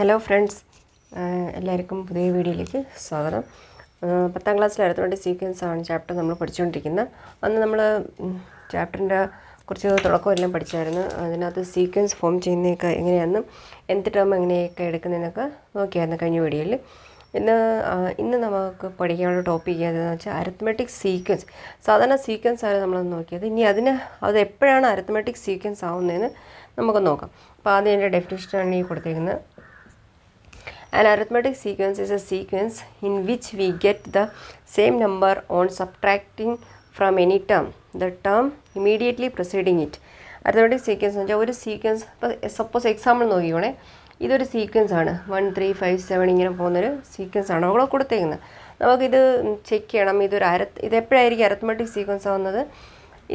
Hello friends, എല്ലാവർക്കും പുതിയ വീഡിയോയിലേക്ക് സ്വാഗതം. 10ാം ക്ലാസ്സിലെ അരിത്മെറ്റിക് സീക്വൻസ് ആണ് ചാപ്റ്റർ നമ്മൾ പഠിച്ചുകൊണ്ടിരിക്കുന്നത്. അന്ന് നമ്മൾ ചാപ്റ്ററിൻ്റെ കുറച്ച് തുടക്കമെല്ലാം പഠിച്ചായിരുന്നു. അതിനകത്ത് സീക്വൻസ് ഫോം ചെയ്യുന്നതൊക്കെ എങ്ങനെയാണെന്നും nth ടേം എങ്ങനെയൊക്കെ എടുക്കുന്നതിനൊക്കെ നോക്കിയായിരുന്നു കഴിഞ്ഞ വീഡിയോയിൽ. ഇന്ന് നമുക്ക് പഠിക്കാനുള്ള ടോപ്പിക്ക് ഏതാണെന്ന് വെച്ചാൽ അരിത്മെറ്റിക് സീക്വൻസ്. സാധാരണ സീക്വൻസ് ആയിരുന്നു നമ്മളത് നോക്കിയത്. ഇനി അത് എപ്പോഴാണ് അരിത്മെറ്റിക് സീക്വൻസ് ആവുന്നതെന്ന് നമുക്ക് നോക്കാം. അപ്പോൾ ആദ്യം എൻ്റെ ഡെഫിനിഷനാണ് ഈ കൊടുത്തിരിക്കുന്നത്. An arithmetic sequence is a sequence in which we get the same number on subtracting from any term, the term immediately preceding it. Arithmetic sequence എന്ന് വെച്ചാൽ ഒരു സീക്വൻസ്, ഇപ്പോൾ സപ്പോസ് എക്സാമ്പിൾ നോക്കിക്കോണേ, ഇതൊരു സീക്വൻസ് ആണ്. 1 3 5 7 ഇങ്ങനെ പോകുന്നൊരു സീക്വൻസ് ആണ് അവിടെ കൊടുത്തേക്കുന്നത്. നമുക്കിത് ചെക്ക് ചെയ്യണം. ഇതെപ്പോഴായിരിക്കും അരിത്മെറ്റിക് സീക്വൻസ് ആവുന്നത്?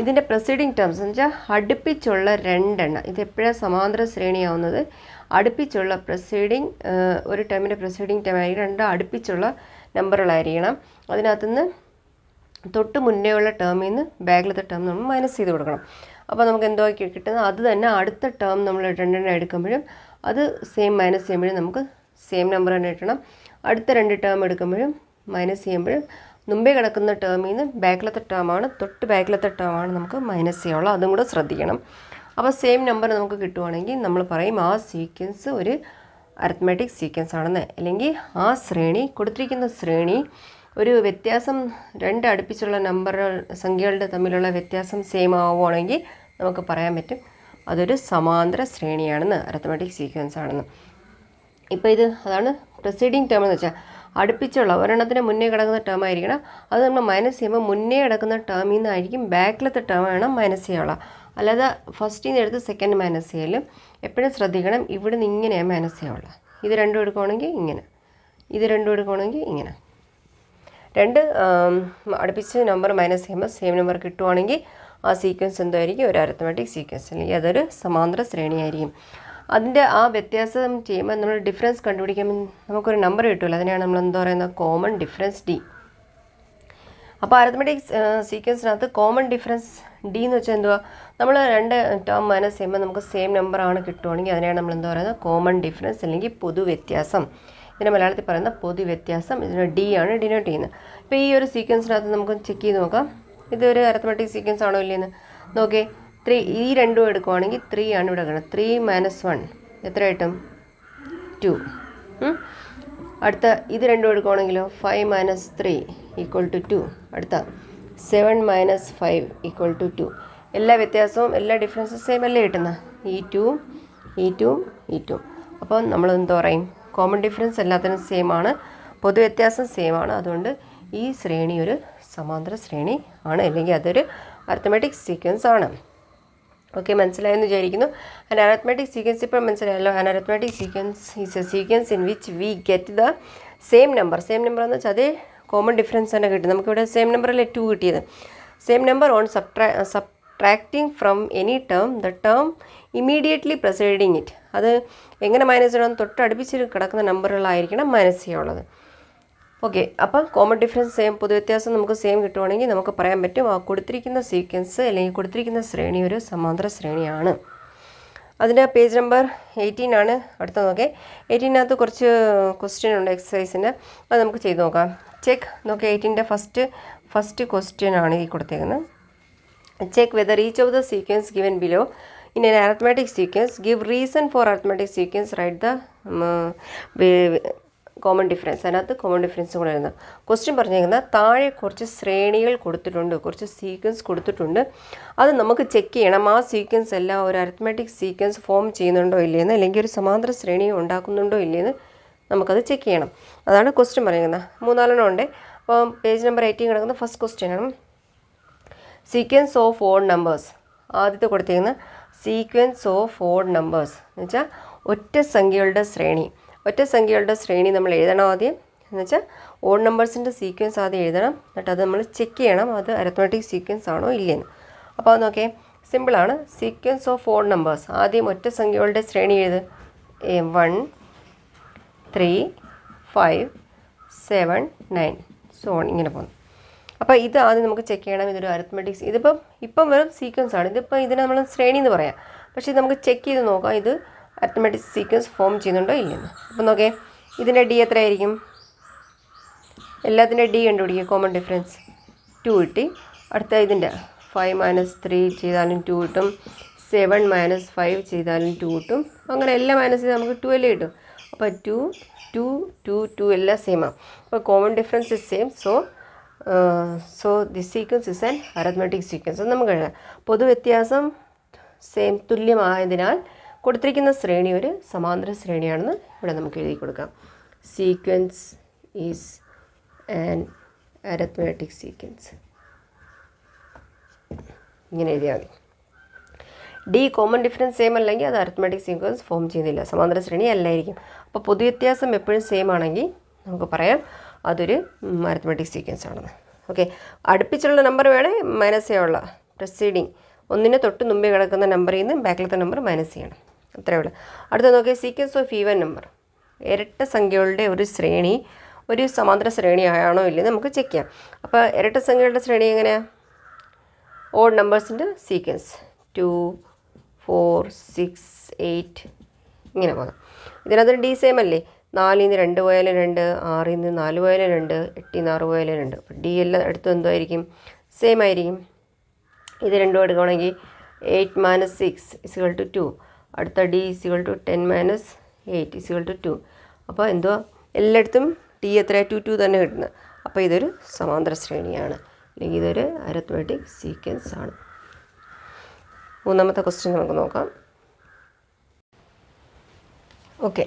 ഇതിൻ്റെ പ്രൊസീഡിങ് ടേംസ് എന്ന് വെച്ചാൽ അടുപ്പിച്ചുള്ള രണ്ടെണ്ണം. ഇതെപ്പോഴാണ് സമാന്തര ശ്രേണിയാവുന്നത്? അടുപ്പിച്ചുള്ള പ്രൊസീഡിങ്, ഒരു ടേമിൻ്റെ പ്രൊസീഡിങ് ടേം ആയിരിക്കും. രണ്ട് അടുപ്പിച്ചുള്ള നമ്പറുകളായിരിക്കണം. അതിനകത്തുനിന്ന് തൊട്ട് മുന്നേ ഉള്ള ടേമിൽ നിന്ന് ബാക്കിലത്തെ ടേം നമ്മൾ മൈനസ് ചെയ്ത് കൊടുക്കണം. അപ്പോൾ നമുക്ക് എന്തോ കിട്ടുന്നത് അത് തന്നെ അടുത്ത ടേം നമ്മൾ രണ്ടെണ്ണം എടുക്കുമ്പോഴും അത് സെയിം മൈനസ് ചെയ്യുമ്പോഴും നമുക്ക് സെയിം നമ്പർ തന്നെ കിട്ടണം. അടുത്ത രണ്ട് ടേം എടുക്കുമ്പോഴും മൈനസ് ചെയ്യുമ്പോഴും മുമ്പേ കിടക്കുന്ന ടേമിൽ നിന്ന് ബാക്കിലത്തെ ടേമാണ്, തൊട്ട് ബാക്കിലത്തെ ടേമാണ് നമുക്ക് മൈനസ് ചെയ്യാനുള്ളത്. അതും കൂടെ ശ്രദ്ധിക്കണം. അപ്പോൾ സെയിം നമ്പർ നമുക്ക് കിട്ടുവാണെങ്കിൽ നമ്മൾ പറയും ആ സീക്വൻസ് ഒരു അരിത്മെറ്റിക് സീക്വൻസ് ആണെന്ന്. അല്ലെങ്കിൽ ആ ശ്രേണി, കൊടുത്തിരിക്കുന്ന ശ്രേണി ഒരു വ്യത്യാസം, രണ്ട് അടുപ്പിച്ചുള്ള സംഖ്യകളുടെ തമ്മിലുള്ള വ്യത്യാസം സെയിം ആവുകയാണെങ്കിൽ നമുക്ക് പറയാൻ പറ്റും അതൊരു സമാന്തര ശ്രേണിയാണെന്ന്, അരിത്മെറ്റിക് സീക്വൻസ് ആണെന്ന്. ഇപ്പോൾ അതാണ് പ്രൊസീഡിങ് ടേം എന്ന് വെച്ചാൽ അടുപ്പിച്ചുള്ള ഒരെണ്ണത്തിന് മുന്നേ കിടക്കുന്ന ടേം ആയിരിക്കണം. അത് നമ്മൾ മൈനസ് ചെയ്യുമ്പോൾ മുന്നേ കിടക്കുന്ന ടേമിൽ നിന്നായിരിക്കും ബാക്കിലത്തെ ടേം വേണം മൈനസ് ചെയ്യാനുള്ള. അല്ലാതെ ഫസ്റ്റിൽ നിന്ന് എടുത്ത് സെക്കൻഡ് മൈനസ് ചെയ്യലും എപ്പോഴും ശ്രദ്ധിക്കണം. ഇവിടെ നിന്ന് ഇങ്ങനെയാണ് മൈനസ് ചെയ്യാനുള്ള. ഇത് രണ്ടും എടുക്കുകയാണെങ്കിൽ ഇങ്ങനെ, ഇത് രണ്ടും എടുക്കുകയാണെങ്കിൽ ഇങ്ങനെ. രണ്ട് അടുപ്പിച്ച് നമ്പർ മൈനസ് ചെയ്യുമ്പോൾ സെയിം നമ്പർ കിട്ടുവാണെങ്കിൽ ആ സീക്വൻസ് എന്തായിരിക്കും? ഒരു അരിത്മെറ്റിക് സീക്വൻസ്, അല്ലെങ്കിൽ അതൊരു സമാന്തര ശ്രേണിയായിരിക്കും. അതിൻ്റെ ആ വ്യത്യാസം ചെയ്യുമ്പോൾ നമ്മൾ ഡിഫറൻസ് കണ്ടുപിടിക്കുമ്പോൾ നമുക്കൊരു നമ്പർ കിട്ടുമല്ലോ. അതിനെയാണ് നമ്മൾ എന്താ പറയുന്നത്? Common difference D. അപ്പോൾ അരിത്മെറ്റിക് സീക്വൻസിനകത്ത് കോമൺ ഡിഫറൻസ് ഡി എന്ന് വെച്ചാൽ എന്തുവാ? നമ്മൾ രണ്ട് ടേം മൈനസ് ചെയ്യുമ്പോൾ നമുക്ക് സെയിം നമ്പറാണ് കിട്ടുവാണെങ്കിൽ അതിനെയാണ് നമ്മൾ എന്താ പറയുന്നത്? കോമൺ ഡിഫറൻസ്, അല്ലെങ്കിൽ പൊതുവ്യത്യാസം. ഇതിനെ മലയാളത്തിൽ പറയുന്ന പൊതുവ്യത്യാസം. ഇതിന് ഡി ആണ് ഡിനോട്ട് ചെയ്യുന്നത്. ഇപ്പോൾ ഈ ഒരു സീക്വൻസിനകത്ത് നമുക്ക് ചെക്ക് ചെയ്ത് നോക്കാം, ഇതൊരു അരിത്മെറ്റിക് സീക്വൻസ് ആണോ ഇല്ലയെന്ന്. നോക്കേ, 3 ഈ രണ്ടും എടുക്കുവാണെങ്കിൽ 3 ആണ് ഇവിടെ കിട്ടുന്നത്. 3 - 1 എത്ര കിട്ടും? 2. അടുത്ത ഇത് രണ്ടും എടുക്കുവാണെങ്കിലോ 5 - 3 = 2. അടുത്ത 7 - 5 = 2. എല്ലാ വ്യത്യാസവും, എല്ലാ ഡിഫറൻസും സെയിം അല്ലേ കിട്ടുന്നത്? ഈ 2ഉം ഈ 2ഉം ഈ 2ഉം. അപ്പോൾ നമ്മൾ എന്താ പറയും? കോമൺ ഡിഫറൻസ് എല്ലാത്തിനും സെയിം ആണ്, പൊതുവ്യത്യാസം സെയിം ആണ്. അതുകൊണ്ട് ഈ ശ്രേണി ഒരു സമാന്തര ശ്രേണി ആണ്, അല്ലെങ്കിൽ അതൊരു അരിത്മെറ്റിക് സീക്വൻസ് ആണ്. ഓക്കെ, മനസ്സിലായെന്ന് വിചാരിക്കുന്നു. ആൻ അരിത്മെറ്റിക് സീക്വൻസ് ഇപ്പോൾ മനസ്സിലായല്ലോ. An arithmetic sequence is A sequence in which we get the same number. Same number എന്ന് വെച്ചാൽ അതേ കോമൺ ഡിഫറൻസ് തന്നെ കിട്ടും. നമുക്കിവിടെ സെയിം നമ്പറല്ലേ 2 കിട്ടിയത്. Same number on subtracting from any term, the term immediately proceeding it. അത് എങ്ങനെ മൈനസ് ചെയ്യണം? തൊട്ടടുപ്പിച്ച് കിടക്കുന്ന നമ്പറുകളായിരിക്കണം മൈനസ് ചെയ്യാനുള്ളത്. ഓക്കെ, അപ്പം കോമൺ ഡിഫറൻസ് സെയിം, പൊതുവ്യത്യാസം നമുക്ക് സെയിം കിട്ടുവാണെങ്കിൽ നമുക്ക് പറയാൻ പറ്റും ആ കൊടുത്തിരിക്കുന്ന സീക്വൻസ് അല്ലെങ്കിൽ കൊടുത്തിരിക്കുന്ന ശ്രേണി ഒരു സമാന്തര ശ്രേണിയാണ്. അതിൻ്റെ പേജ് നമ്പർ 18 ആണ്. അടുത്ത നോക്കേ, 18-നകത്ത് കുറച്ച് ക്വസ്റ്റ്യൻ ഉണ്ട് എക്സസൈസിൻ്റെ. അത് നമുക്ക് ചെയ്ത് നോക്കാം. ചെക്ക് നോക്കേ, 18-ൻ്റെ ഫസ്റ്റ് ക്വസ്റ്റ്യൻ ആണ് ഈ കൊടുത്തേക്കുന്നത്. Check whether each of the sequence given below in N arithmetic sequence give reason for arithmetic sequence, write the common difference. അതിനകത്ത് കോമൺ ഡിഫറൻസ് കൂടെ എഴുതുന്നത്. ക്വസ്റ്റ്യൻ പറഞ്ഞേക്കുന്നത് താഴെ കുറച്ച് ശ്രേണികൾ കൊടുത്തിട്ടുണ്ട്, കുറച്ച് സീക്വൻസ് കൊടുത്തിട്ടുണ്ട്. അത് നമുക്ക് ചെക്ക് ചെയ്യണം ആ സീക്വൻസ് എല്ലാം ഒരു അരിത്മെറ്റിക് സീക്വൻസ് ഫോം ചെയ്യുന്നുണ്ടോ ഇല്ലയെന്ന്, അല്ലെങ്കിൽ ഒരു സമാന്തര ശ്രേണി ഉണ്ടാക്കുന്നുണ്ടോ ഇല്ലയെന്ന് നമുക്കത് ചെക്ക് ചെയ്യണം. അതാണ് ക്വസ്റ്റ്യൻ പറയുന്നത്. 3-4 ഉണ്ട്. അപ്പോൾ പേജ് നമ്പർ 18 കിടക്കുന്ന ഫസ്റ്റ് ക്വസ്റ്റ്യൻ ആണ്. Sequence of odd numbers. ആദ്യത്തെ കൊടുത്തിരിക്കുന്ന സീക്വൻസ് ഓഫ് ഓഡ് നമ്പേഴ്സ് എന്ന് വെച്ചാൽ ഒറ്റ സംഖ്യകളുടെ ശ്രേണി. ഒറ്റ സംഖ്യകളുടെ ശ്രേണി നമ്മൾ എഴുതണം ആദ്യം. എന്ന് വെച്ചാൽ ഓഡ് നമ്പേഴ്സിൻ്റെ സീക്വൻസ് ആദ്യം എഴുതണം. എന്നിട്ട് അത് നമ്മൾ ചെക്ക് ചെയ്യണം അത് അരിത്മെറ്റിക് സീക്വൻസ് ആണോ ഇല്ലയെന്ന്. അപ്പോൾ അത് നോക്കേ, സിമ്പിളാണ്. സീക്വൻസ് ഓഫ് ഓഡ് നമ്പേഴ്സ്, ആദ്യം ഒറ്റ സംഖ്യകളുടെ ശ്രേണി എഴുത്. 1 3 5 7 9 സോ ഓൺ ഇങ്ങനെ പോകുന്നു. അപ്പോൾ ഇത് ആദ്യം നമുക്ക് ചെക്ക് ചെയ്യണം ഇതൊരു അരിത്മെറ്റിക്സ്. ഇപ്പം വെറും സീക്വൻസ് ആണ്. ഇതിപ്പോൾ ഇതിനെ നമ്മൾ ശ്രേണി എന്ന് പറയാം. പക്ഷേ ഇത് നമുക്ക് ചെക്ക് ചെയ്ത് നോക്കാം ഇത് അരിത്മെറ്റിക് സീക്വൻസ് ഫോം ചെയ്യുന്നുണ്ടോ ഇല്ലെന്ന്. അപ്പോൾ നോക്കേ, ഇതിൻ്റെ ഡി എത്രയായിരിക്കും? എല്ലാത്തിൻ്റെ ഡി കണ്ടുപിടിക്കുക. കോമൺ ഡിഫറൻസ് 2 കിട്ടി. അടുത്ത ഇതിൻ്റെ 5 - 3 ചെയ്താലും 2 കിട്ടും. 7 - 5 ചെയ്താലും 2 കിട്ടും. അങ്ങനെ എല്ലാം മൈനസ് ചെയ്താൽ നമുക്ക് 12 കിട്ടും. അപ്പോൾ 2 2 2 2 എല്ലാം സെയിമാണ്. അപ്പോൾ common difference is same. So this sequence is an arithmetic sequence. അത് നമുക്ക് എഴുതാം. പൊതുവ്യത്യാസം സെയിം തുല്യമായതിനാൽ കൊടുത്തിരിക്കുന്ന ശ്രേണി ഒരു സമാന്തര ശ്രേണിയാണെന്ന് ഇവിടെ നമുക്ക് എഴുതി കൊടുക്കാം. Sequence is an arithmetic sequence. ഇങ്ങനെ എഴുതിയാൽ മതി. ഡി കോമൺ ഡിഫറൻസ് സെയിം അല്ലെങ്കിൽ അത് അരിത്മെറ്റിക് സീക്വൻസ് ഫോം ചെയ്യുന്നില്ല, സമാന്തര ശ്രേണി അല്ലായിരിക്കും. അപ്പോൾ പൊതുവ്യത്യാസം എപ്പോഴും സെയിം ആണെങ്കിൽ നമുക്ക് പറയാം അതൊരു അരിത്മെറ്റിക് സീക്വൻസ് ആണെന്ന്. ഓക്കെ, അടുപ്പിച്ചുള്ള നമ്പർ വേണേൽ മൈനസ് ചെയ്യാനുള്ള പ്രൊസീഡിങ് ഒന്നിന് തൊട്ട് മുമ്പേ കിടക്കുന്ന നമ്പറിൽ നിന്ന് ബാക്കിലത്തെ നമ്പർ മൈനസ് ചെയ്യണം. അത്രയേ ഉള്ളൂ. അടുത്ത നോക്കിയാൽ സീക്വൻസ് ഓഫ് ഈവൻ നമ്പർ. ഇരട്ട സംഖ്യകളുടെ ഒരു ശ്രേണി ഒരു സമാന്തര ശ്രേണിയാണോ ഇല്ലെന്ന് നമുക്ക് ചെക്ക് ചെയ്യാം. അപ്പോൾ ഇരട്ട സംഖ്യകളുടെ ശ്രേണി എങ്ങനെയാണ്? ഓഡ് നമ്പേഴ്സിൻ്റെ സീക്വൻസ് 2 4 6 8 ഇങ്ങനെ പോകാം. ഇതിനകത്ത് ഡി സെയിം അല്ലേ? 4 ൽ നിന്ന് 2 പോയാലും 2, 6 ൽ നിന്ന് 4 പോയാലും 2, 8 ൽ നിന്ന് 6 പോയാലും 2. അപ്പോൾ ഡി എല്ലാം അടുത്ത് എന്തായിരിക്കും? സെയിം ആയിരിക്കും. ഇത് രണ്ടും എടുക്കുകയാണെങ്കിൽ 8 - 6 = 2. അടുത്ത ഡി = 10 - 8 = 2. അപ്പോൾ എന്തുവാ എല്ലായിടത്തും ടി എത്ര? 2 2 തന്നെ കിട്ടുന്നത്. അപ്പോൾ ഇതൊരു സമാന്തര ശ്രേണിയാണ്, അല്ലെങ്കിൽ ഇതൊരു അരിത്മെറ്റിക് സീക്വൻസ് ആണ്. മൂന്നാമത്തെ ക്വസ്റ്റ്യൻ നമുക്ക് നോക്കാം. ഓക്കെ,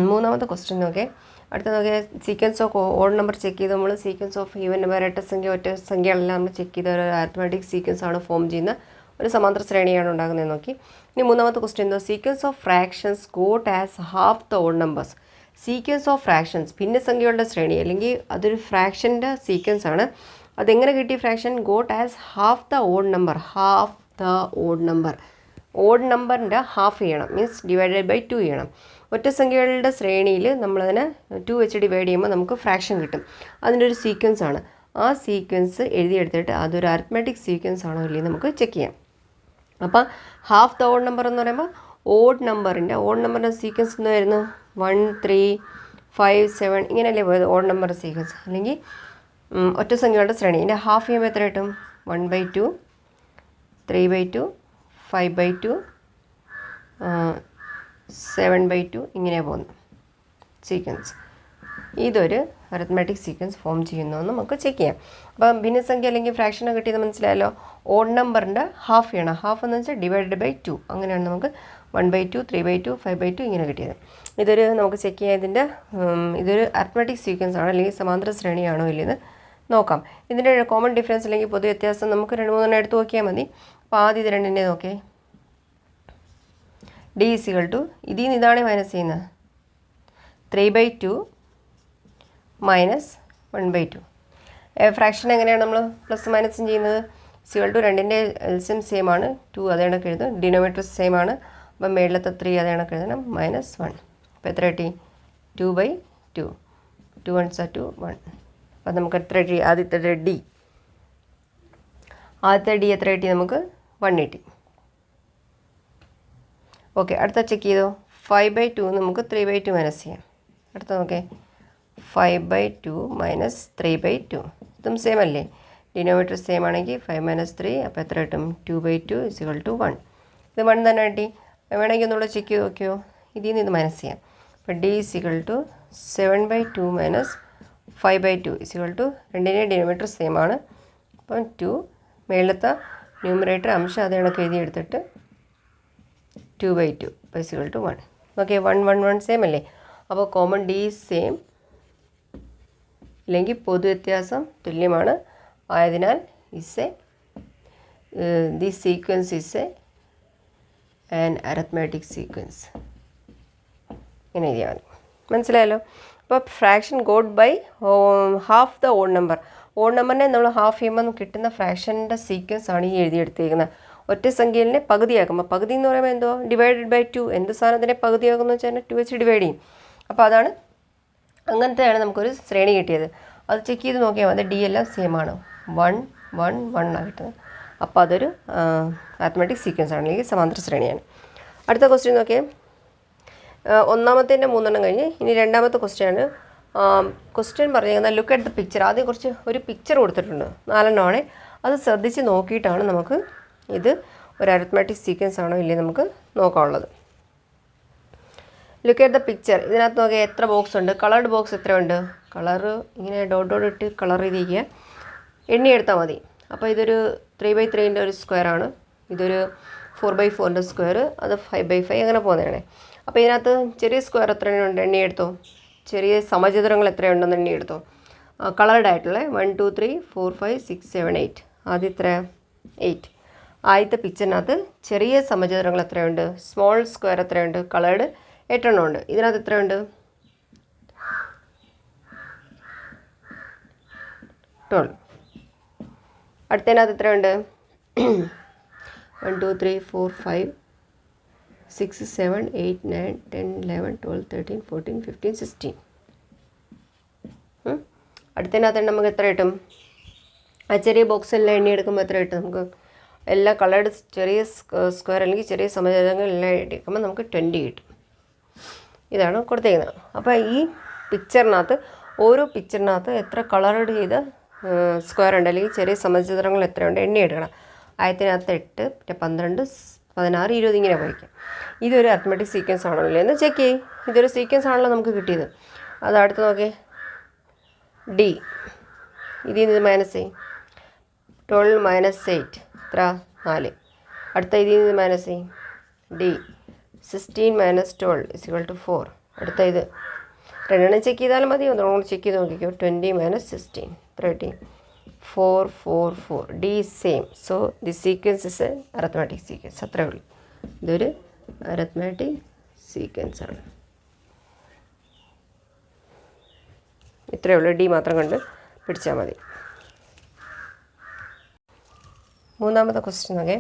മൂന്നാമത്തെ ക്വസ്റ്റ്യൻ നോക്കേ. അടുത്ത നോക്കിയാൽ sequence of odd number check ചെയ്ത് നമ്മൾ സീക്വൻസ് ഓഫ് ഈവൻ നമ്പർ ഇരട്ട സംഖ്യ ഒറ്റ സംഖ്യകളെല്ലാം നമ്മൾ ചെക്ക് ചെയ്ത ഒരു അരിത്മെറ്റിക് സീക്വൻസ് ആണ് ഫോം ചെയ്യുന്ന ഒരു സമാന്തര ശ്രേണിയാണ് ഉണ്ടാകുന്നത് നോക്കി. ഇനി മൂന്നാമത്തെ ക്വസ്റ്റ്യൻ എന്താ? Sequence of fractions got as half the odd numbers. Sequence of fractions ഭിന്നസംഖ്യകളുടെ ശ്രേണി അല്ലെങ്കിൽ അതൊരു ഫ്രാക്ഷൻ്റെ സീക്വൻസ് ആണ്. അതെങ്ങനെ കിട്ടി? Fraction got as half the odd number. Half the odd number, odd നമ്പറിൻ്റെ ഹാഫ് ചെയ്യണം, മീൻസ് ഡിവൈഡഡ് ബൈ 2 ചെയ്യണം. ഒറ്റ സംഖ്യകളുടെ ശ്രേണിയിൽ നമ്മളതിനെ 2 വെച്ച് ഡിവൈഡ് ചെയ്യുമ്പോൾ നമുക്ക് ഫ്രാക്ഷൻ കിട്ടും. അതിൻ്റെ ഒരു സീക്വൻസ് ആണ്. ആ സീക്വൻസ് എഴുതിയെടുത്തിട്ട് അതൊരു അരിത്മെറ്റിക് സീക്വൻസ് ആണോ ഇല്ലെങ്കിൽ നമുക്ക് ചെക്ക് ചെയ്യാം. അപ്പോൾ ഹാഫ് ദ ഓഡ് നമ്പർ എന്ന് പറയുമ്പോൾ ഓഡ് നമ്പറിൻ്റെ സീക്വൻസ് എന്ന് വരുന്നു 1 3 5 7 ഇങ്ങനെയല്ലേ പോയത് ഓഡ് നമ്പർ സീക്വൻസ്. അല്ലെങ്കിൽ ഒറ്റ സംഖ്യകളുടെ ശ്രേണി ഇതിൻ്റെ ഹാഫ് ചെയ്യുമ്പോൾ എത്ര കിട്ടും? 1/2 3/2 5/2 7/2 ഇങ്ങനെ പോകുന്നു സീക്വൻസ്. ഇതൊരു അരിത്മെറ്റിക് സീക്വൻസ് ഫോം ചെയ്യുന്നതെന്ന് നമുക്ക് ചെക്ക് ചെയ്യാം. അപ്പം ഭിന്നസംഖ്യ അല്ലെങ്കിൽ ഫ്രാക്ഷനെ കിട്ടിയത് മനസ്സിലായല്ലോ. ഓഡ് നമ്പറിൻ്റെ ഹാഫ് ചെയ്യണം. ഹാഫ് എന്ന് വെച്ചാൽ ഡിവൈഡഡ് ബൈ 2. അങ്ങനെയാണ് നമുക്ക് 1/2 3/2 5/2 ഇങ്ങനെ കിട്ടിയത്. ഇതൊരു നമുക്ക് ചെക്ക് ചെയ്യാം. ഇതൊരു അരിത്മെറ്റിക് സീക്വൻസ് ആണോ അല്ലെങ്കിൽ സമാന്തര ശ്രേണിയാണോ ഇല്ലെന്ന് നോക്കാം. ഇതിൻ്റെ കോമൺ ഡിഫറൻസ് അല്ലെങ്കിൽ പൊതു വ്യത്യാസം നമുക്ക് 2-3 എടുത്ത് നോക്കിയാൽ മതി. അപ്പോൾ ആദ്യം ഇത് രണ്ടിനെ നോക്കേ. ഡി = ഇതിൽ നിന്ന് ഇതാണ് മൈനസ് ചെയ്യുന്നത് 3/2 - 1/2. ഫ്രാക്ഷൻ എങ്ങനെയാണ് നമ്മൾ പ്ലസ് മൈനസും ചെയ്യുന്നത്? = രണ്ടിൻ്റെ എൽസിയം സെയിം ആണ്. 2 അതേ കണക്ക് എഴുതും. ഡിനോമിനേറ്റർ സെയിം ആണ്. അപ്പം മേളിലത്തെ 3 അതേ കണക്ക് എഴുതണം. -1. അപ്പോൾ എത്ര കിട്ടി? 2/2. 2 1s are 2 1. അപ്പം നമുക്ക് എത്ര കിട്ടി? ആദ്യത്തെ ഡി എത്ര കിട്ടി? നമുക്ക് 1 കിട്ടി. ഓക്കെ, അടുത്ത ചെക്ക് ചെയ്തോ. 5/2 നമുക്ക് 3/2 മൈനസ് ചെയ്യാം. അടുത്ത നോക്കേ, 5/2 - 3/2. ഇതും സെയിം അല്ലേ? ഡിനോമിനേറ്റർ സെയിം ആണെങ്കിൽ 5 - 3 അപ്പോൾ എത്ര കിട്ടും? 2/2 = 1. ഇത് 1 തന്നെ കിട്ടി. വേണമെങ്കിൽ ഒന്നുകൂടെ ചെക്ക് ചെയ്ത് നോക്കിയോ. ഇതിൽ നിന്ന് ഇത് മൈനസ് ചെയ്യാം. അപ്പോൾ ഡി = 7/2 - 5/2 രണ്ടിൻ്റെ ഡിനോമിനേറ്റർ സെയിം ആണ്. അപ്പം 2 മേളത്തെ ന്യൂമറേറ്റർ അംശം അതേ കണക്ക് എഴുതിയെടുത്തിട്ട് 2/2 = 1. ഓക്കെ, 1 1 1 സെയിം അല്ലേ? അപ്പോൾ കോമൺ ഡി സെയിം അല്ലെങ്കിൽ പൊതുവ്യത്യാസം തുല്യമാണ്. ആയതിനാൽ the sequence is an arithmetic sequence. ഇങ്ങനെ എഴുതിയാൽ മതി. മനസ്സിലായല്ലോ? അപ്പോൾ fraction got by half the odd number. Odd നമ്പറിനെ നമ്മൾ ഹാഫ് ചെയ്യുമ്പോൾ കിട്ടുന്ന ഫ്രാക്ഷൻ്റെ സീക്വൻസ് ആണ് ഈ എഴുതിയെടുത്തേക്കുന്നത്. ഒറ്റ സംഖ്യയിലെ പകുതിയാക്കുമ്പോൾ, പകുതി എന്ന് പറയുമ്പോൾ എന്തോ ഡിവൈഡഡ് ബൈ 2. എന്ത് സാധനത്തിനെ പകുതിയാക്കുമെന്ന് വെച്ചാൽ 2 വെച്ച് ഡിവൈഡ് ചെയ്യും. അപ്പോൾ അതാണ് അങ്ങനത്തെയാണ് നമുക്കൊരു ശ്രേണി കിട്ടിയത്. അത് ചെക്ക് ചെയ്ത് നോക്കിയാൽ മതി. ഡി എല്ലാം സെയിം ആണ്. 1 1 1 ആണ് കിട്ടുന്നത്. അപ്പോൾ അതൊരു അരിത്മെറ്റിക് സീക്വൻസ് ആണ് അല്ലെങ്കിൽ സമാന്തര ശ്രേണിയാണ്. അടുത്ത ക്വസ്റ്റ്യൻ നോക്കിയേ. ഒന്നാമത്തേൻ്റെ 3 കഴിഞ്ഞ് ഇനി രണ്ടാമത്തെ ക്വസ്റ്റ്യനാണ്. ക്വസ്റ്റ്യൻ പറഞ്ഞിരിക്കുന്നത് ലുക്ക് അറ്റ് ദ പിക്ചർ. ആദ്യം കുറച്ച് ഒരു പിക്ചർ കൊടുത്തിട്ടുണ്ട്, 4 അത് ശ്രദ്ധിച്ച് നോക്കിയിട്ടാണ് നമുക്ക് ഇത് ഒരു അരിത്മാറ്റിക് സീക്വൻസ് ആണോ ഇല്ലേ നമുക്ക് നോക്കാനുള്ളത്. Look at the picture. ഇതിനകത്ത് നോക്കിയാൽ എത്ര ബോക്സ് ഉണ്ട്? കളർഡ് ബോക്സ് എത്രയുണ്ട്? കളറ് ഇങ്ങനെ ഡോട്ട് ഇട്ട് കളർ ചെയ്തിരിക്കുക, എണ്ണി എടുത്താൽ മതി. അപ്പോൾ ഇതൊരു 3x3ൻ്റെ ഒരു സ്ക്വയറാണ്, ഇതൊരു 4x4ൻ്റെ സ്ക്വയർ, അത് 5x5 അങ്ങനെ പോകുന്നതാണ്. അപ്പോൾ ഇതിനകത്ത് ചെറിയ സ്ക്വയർ എത്രയുണ്ട് എണ്ണി എടുത്തോ, ചെറിയ സമചതുരങ്ങൾ എത്രയുണ്ടെന്ന് എണ്ണി എടുത്തോ. കളർഡ് ആയിട്ടുള്ള 1 2 3 4 5 6 7 8. ആദ്യം എത്ര? 8. ആദ്യത്തെ പിക്ചറിനകത്ത് ചെറിയ സമചതുരങ്ങൾ എത്രയുണ്ട്? സ്മോൾ സ്ക്വയർ എത്രയുണ്ട്? കളേർഡ് 8 ഉണ്ട്. ഇതിനകത്ത് എത്രയുണ്ട്? 12. അടുത്തതിനകത്ത് എത്രയുണ്ട്? 1 2 3 4 5 6 7 8 9 10 11 12 13 14 15 16. അടുത്തതിനകത്ത് നമുക്ക് എത്ര കിട്ടും? ആ ചെറിയ ബോക്സെല്ലാം എണ്ണി എടുക്കുമ്പോൾ എത്ര കിട്ടും നമുക്ക്? എല്ലാ കളേർഡ് ചെറിയ സ്ക്വയർ അല്ലെങ്കിൽ ചെറിയ സമചതുരങ്ങൾ എല്ലാം എടുക്കുമ്പോൾ നമുക്ക് 20 കിട്ടും. ഇതാണ് കൊടുത്തേക്കുന്നത്. അപ്പോൾ ഈ പിക്ചറിനകത്ത് ഓരോ പിക്ചറിനകത്ത് എത്ര കളേർഡ് ചെയ്ത സ്ക്വയർ ഉണ്ട് അല്ലെങ്കിൽ ചെറിയ സമചതുരങ്ങൾ എത്രയുണ്ട് എണ്ണി എടുക്കണം. ആയത്തിനകത്ത് 8, പിന്നെ 12, 16, 20 ഇങ്ങനെ പോയിക്കാം. ഇതൊരു അരിത്മെറ്റിക് സീക്വൻസ് ആണല്ലോ എന്ന് ചെക്ക് ചെയ്യും. ഇതൊരു സീക്വൻസ് ആണല്ലോ നമുക്ക് കിട്ടിയത്. അത് അടുത്ത് നോക്കിയേ, ഡി. ഇതിൽ നിന്ന് മൈനസ് ചെയ്യും. 12 - 8 എത്ര? 4. അടുത്ത ഇതിൽ നിന്ന് മൈനസ് ചെയ്യും. ഡി 16 - 12 = 4. അടുത്ത ഇത് രണ്ടെണ്ണം ചെക്ക് ചെയ്താലും മതി, ഒന്നുകൂടെ ചെക്ക് ചെയ്ത് നോക്കിക്കോ. 20 - 16 30 4 4 4. D same. So the sequence is A arithmetic sequence. അത്രേ ഉള്ളൂ. ഇതൊരു അരിത്മെറ്റിക് സീക്വൻസ് ആണ്. ഇത്രയേ ഉള്ളൂ. ഡി മാത്രം കണ്ട് പിടിച്ചാൽ മതി. മൂന്നാമത്തെ ക്വസ്റ്റ്യൻ നോക്കേ,